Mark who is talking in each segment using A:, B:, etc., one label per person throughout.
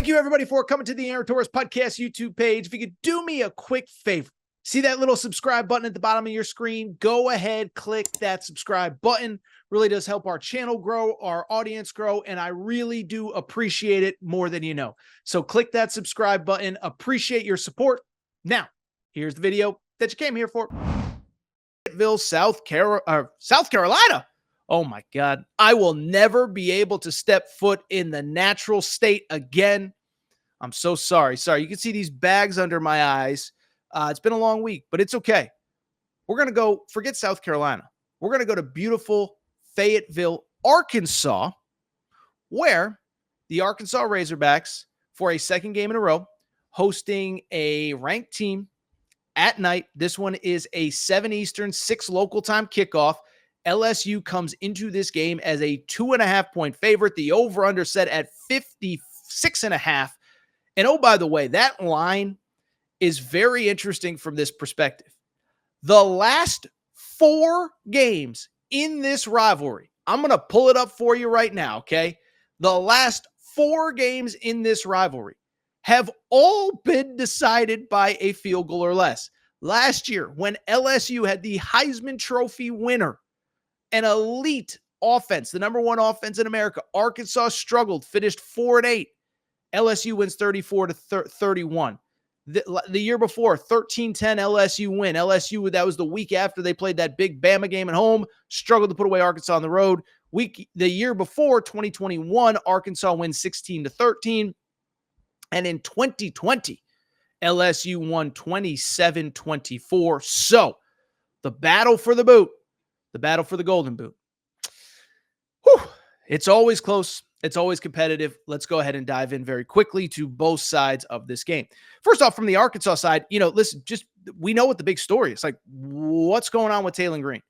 A: Thank you, everybody, for coming to the Aaron Torres Podcast YouTube page. If you could do me a quick favor, see that little subscribe button at the bottom of your screen? Go ahead, click that subscribe button. Really does help our channel grow, our audience grow, and I really do appreciate it more than you know. So click that subscribe button. Appreciate your support. Now, here's the video that you came here for. Fayetteville, South Carolina. Oh my God. I will never be able to step foot in the natural state again. I'm so sorry. You can see these bags under my eyes. It's been a long week, but it's okay. We're going to go, forget South Carolina. We're going to go to beautiful Fayetteville, Arkansas, where the Arkansas Razorbacks, for a second game in a row, hosting a ranked team at night. This one is a 7 Eastern, 6 local time kickoff. LSU comes into this game as a 2.5-point favorite. The over-under set at 56.5. And oh, by the way, that line is very interesting from this perspective. The last 4 games in this rivalry, I'm going to pull it up for you right now, okay? The last 4 games in this rivalry have all been decided by a field goal or less. Last year, when LSU had the Heisman Trophy winner, an elite offense, the number 1 offense in America, Arkansas struggled, finished 4-8. LSU wins 34-31. The year before, 13-10 LSU win. LSU, that was the week after they played that big Bama game at home, struggled to put away Arkansas on the road. The year before, 2021, Arkansas wins 16-13. And in 2020, LSU won 27-24. So the battle for the boot, the battle for the golden boot. Whew, it's always close. It's always competitive. Let's go ahead and dive in very quickly to both sides of this game. First off, from the Arkansas side, listen, we know what the big story is. Like, what's going on with Taylor Green?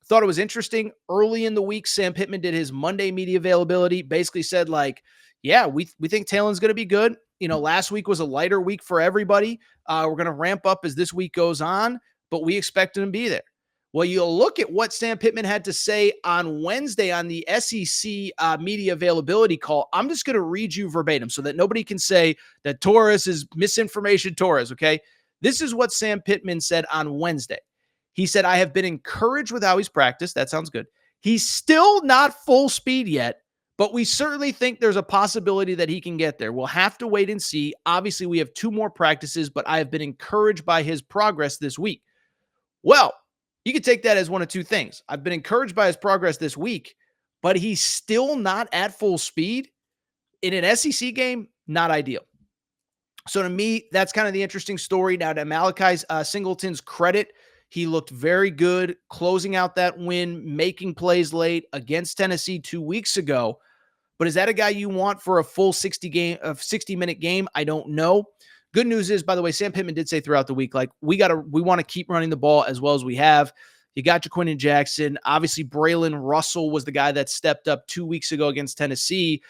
A: Thought it was interesting. Early in the week, Sam Pittman did his Monday media availability, basically said, like, yeah, we think Taylor's going to be good. Last week was a lighter week for everybody. We're going to ramp up as this week goes on, but we expect him to be there. Well, you look at what Sam Pittman had to say on Wednesday on the SEC media availability call. I'm just going to read you verbatim so that nobody can say that Torres is misinformation Torres, okay? This is what Sam Pittman said on Wednesday. He said, I have been encouraged with how he's practiced. That sounds good. He's still not full speed yet, but we certainly think there's a possibility that he can get there. We'll have to wait and see. Obviously, we have 2 more practices, but I have been encouraged by his progress this week. Well, you could take that as one of 2 things. I've been encouraged by his progress this week, but he's still not at full speed. In an SEC game, not ideal. So to me, that's kind of the interesting story. Now, to Malachi Singleton's credit, he looked very good closing out that win, making plays late against Tennessee 2 weeks ago. But is that a guy you want for a full 60-minute game? I don't know. Good news is, by the way, Sam Pittman did say throughout the week, like, we want to keep running the ball as well as we have. You got Jaquindon Jackson. Obviously, Braylon Russell was the guy that stepped up 2 weeks ago against Tennessee.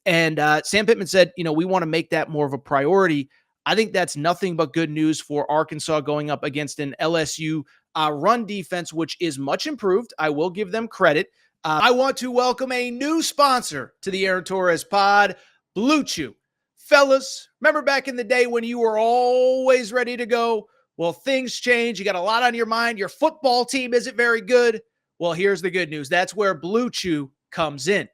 A: And Sam Pittman said, we want to make that more of a priority. I think that's nothing but good news for Arkansas going up against an LSU run defense, which is much improved. I will give them credit. I want to welcome a new sponsor to the Aaron Torres pod, Blue Chew. Fellas, remember back in the day when you were always ready to go? Well, things change. You got a lot on your mind. Your football team isn't very good. Well, here's the good news. That's where Blue Chew comes in.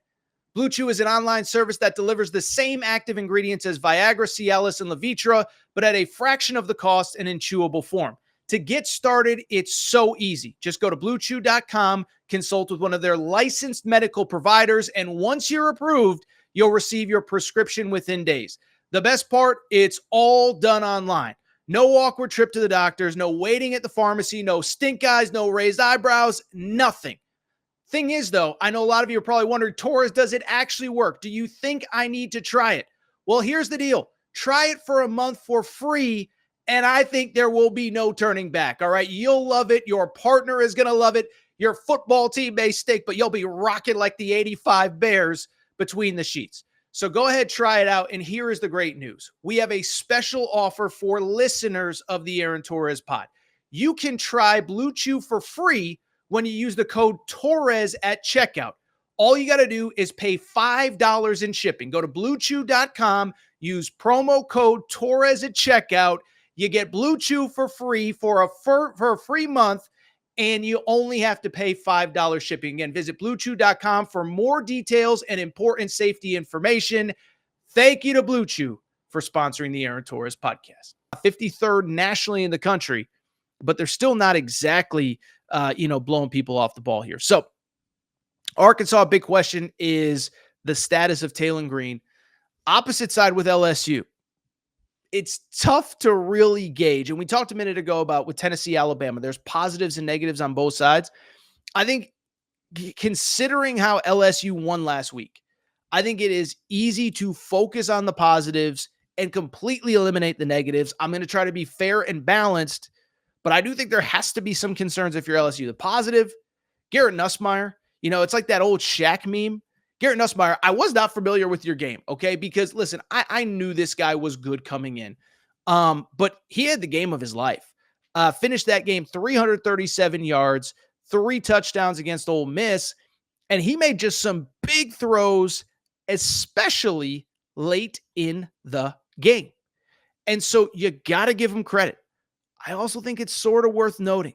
A: Blue Chew is an online service that delivers the same active ingredients as Viagra, Cialis, and Levitra, but at a fraction of the cost and in chewable form. To get started, it's so easy. Just go to BlueChew.com, consult with one of their licensed medical providers, and once you're approved, you'll receive your prescription within days. The best part, it's all done online. No awkward trip to the doctors, no waiting at the pharmacy, no stink eyes, no raised eyebrows, nothing. Thing is, though, I know a lot of you are probably wondering, Torres, does it actually work? Do you think I need to try it? Well, here's the deal. Try it for a month for free, and I think there will be no turning back, all right? You'll love it. Your partner is going to love it. Your football team may stink, but you'll be rocking like the 85 Bears between the sheets. So go ahead, try it out. And here is the great news. We have a special offer for listeners of the Aaron Torres pod. You can try Blue Chew for free when you use the code Torres at checkout. All you got to do is pay $5 in shipping. Go to BlueChew.com, Use promo code Torres at checkout. You get Blue Chew for free for a free month, and you only have to pay $5 shipping. Again, visit BlueChew.com for more details and important safety information. Thank you to Blue Chew for sponsoring the Aaron Torres podcast. 53rd nationally in the country, but they're still not exactly, blowing people off the ball here. So Arkansas, big question is the status of Taylon Green. Opposite side with LSU. It's tough to really gauge. And we talked a minute ago about with Tennessee, Alabama, there's positives and negatives on both sides. I think considering how LSU won last week, I think it is easy to focus on the positives and completely eliminate the negatives. I'm going to try to be fair and balanced, but I do think there has to be some concerns if you're LSU. The positive, Garrett Nussmeier, it's like that old Shaq meme. Garrett Nussmeier, I was not familiar with your game, okay? Because, listen, I knew this guy was good coming in, but he had the game of his life. Finished that game 337 yards, 3 touchdowns against Ole Miss, and he made just some big throws, especially late in the game. And so you got to give him credit. I also think it's sort of worth noting.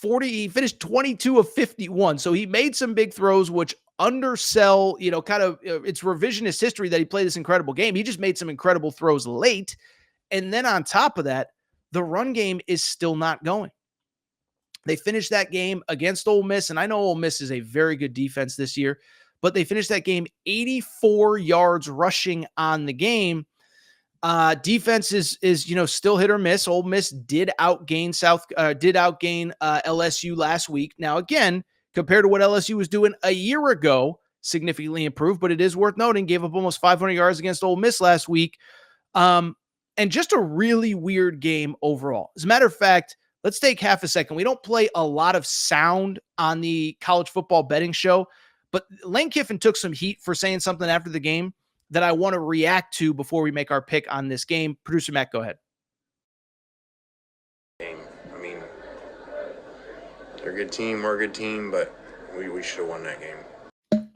A: He finished 22 of 51, so he made some big throws, which undersell, it's revisionist history that he played this incredible game. He just made some incredible throws late. And then on top of that, the run game is still not going. They finished that game against Ole Miss, and I know Ole Miss is a very good defense this year, but they finished that game 84 yards rushing on the game. Defense is still hit or miss. Ole Miss did outgain LSU last week. Now, again, compared to what LSU was doing a year ago, significantly improved, but it is worth noting, gave up almost 500 yards against Ole Miss last week. And just a really weird game overall. As a matter of fact, let's take half a second. We don't play a lot of sound on the college football betting show, but Lane Kiffin took some heat for saying something after the game that I want to react to before we make our pick on this game. Producer Matt, go ahead.
B: I mean, they're a good team, we're a good team, but we should have won that game.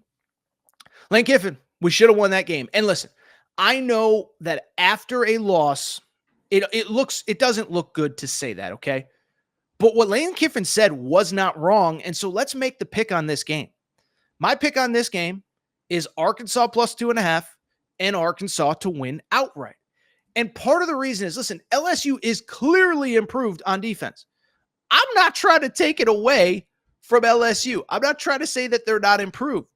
A: Lane Kiffin, we should have won that game. And listen, I know that after a loss, it doesn't look good to say that, okay? But what Lane Kiffin said was not wrong, and so let's make the pick on this game. My pick on this game is Arkansas plus 2.5 and Arkansas to win outright. And part of the reason is, listen, LSU is clearly improved on defense. I'm not trying to take it away from LSU. I'm not trying to say that they're not improved.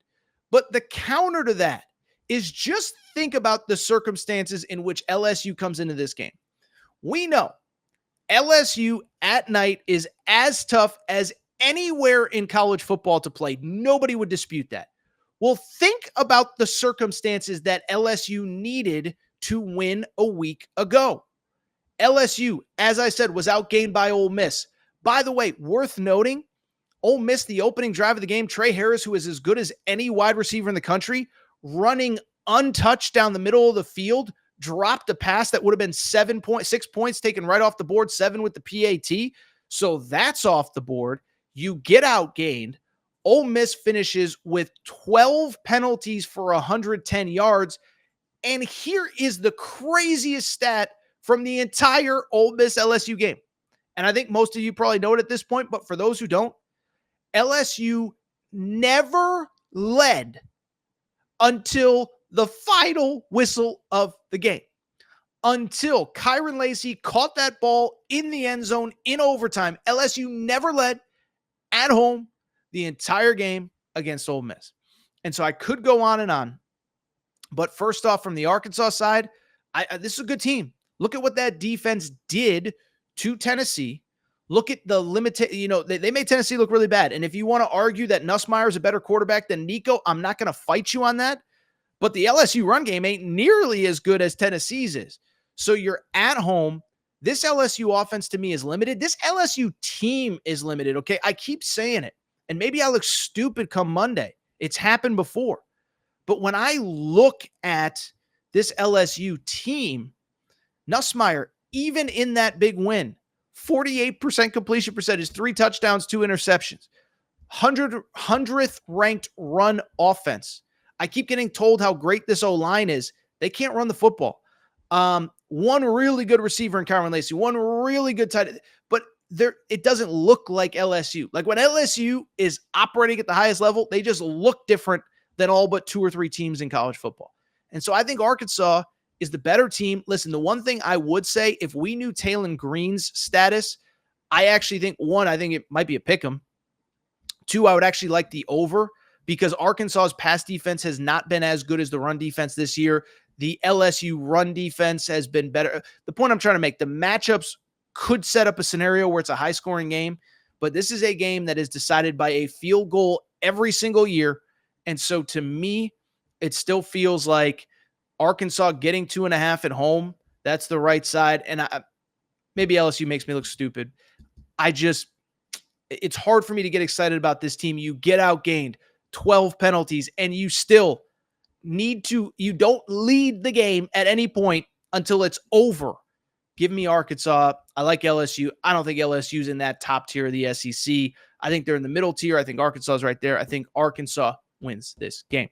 A: But the counter to that is just think about the circumstances in which LSU comes into this game. We know LSU at night is as tough as anywhere in college football to play. Nobody would dispute that. Well, think about the circumstances that LSU needed to win a week ago. LSU, as I said, was outgained by Ole Miss. By the way, worth noting, Ole Miss, the opening drive of the game, Trey Harris, who is as good as any wide receiver in the country, running untouched down the middle of the field, dropped a pass that would have been 6 points taken right off the board, 7 with the PAT. So that's off the board. You get outgained. Ole Miss finishes with 12 penalties for 110 yards. And here is the craziest stat from the entire Ole Miss LSU game. And I think most of you probably know it at this point, but for those who don't, LSU never led until the final whistle of the game. Until Kyron Lacey caught that ball in the end zone in overtime, LSU never led at home the entire game against Ole Miss. And so I could go on and on. But first off, from the Arkansas side, this is a good team. Look at what that defense did to Tennessee. Look at the they made Tennessee look really bad. And if you want to argue that Nussmeier is a better quarterback than Nico, I'm not going to fight you on that. But the LSU run game ain't nearly as good as Tennessee's is. So you're at home. This LSU offense to me is limited. This LSU team is limited, okay? I keep saying it. And maybe I look stupid come Monday. It's happened before. But when I look at this LSU team, Nussmeier, even in that big win, 48% completion percentage, 3 touchdowns, 2 interceptions, 100th ranked run offense. I keep getting told how great this O-line is. They can't run the football. One really good receiver in Kyron Lacy, one really good tight end, but it doesn't look like LSU. Like when LSU is operating at the highest level, they just look different than all but 2 or 3 teams in college football. And so I think Arkansas is the better team. Listen, the one thing I would say, if we knew Talon Green's status, I actually think, one, I think it might be a pick 'em. 2, I would actually like the over because Arkansas's pass defense has not been as good as the run defense this year. The LSU run defense has been better. The point I'm trying to make, the matchups could set up a scenario where it's a high-scoring game, but this is a game that is decided by a field goal every single year. And so to me, it still feels like Arkansas getting 2.5 at home, that's the right side. And maybe LSU makes me look stupid. It's hard for me to get excited about this team. You get outgained, 12 penalties, and you still you don't lead the game at any point until it's over. Give me Arkansas. I like LSU. I don't think LSU's in that top tier of the SEC. I think they're in the middle tier. I think Arkansas is right there. I think Arkansas wins this game.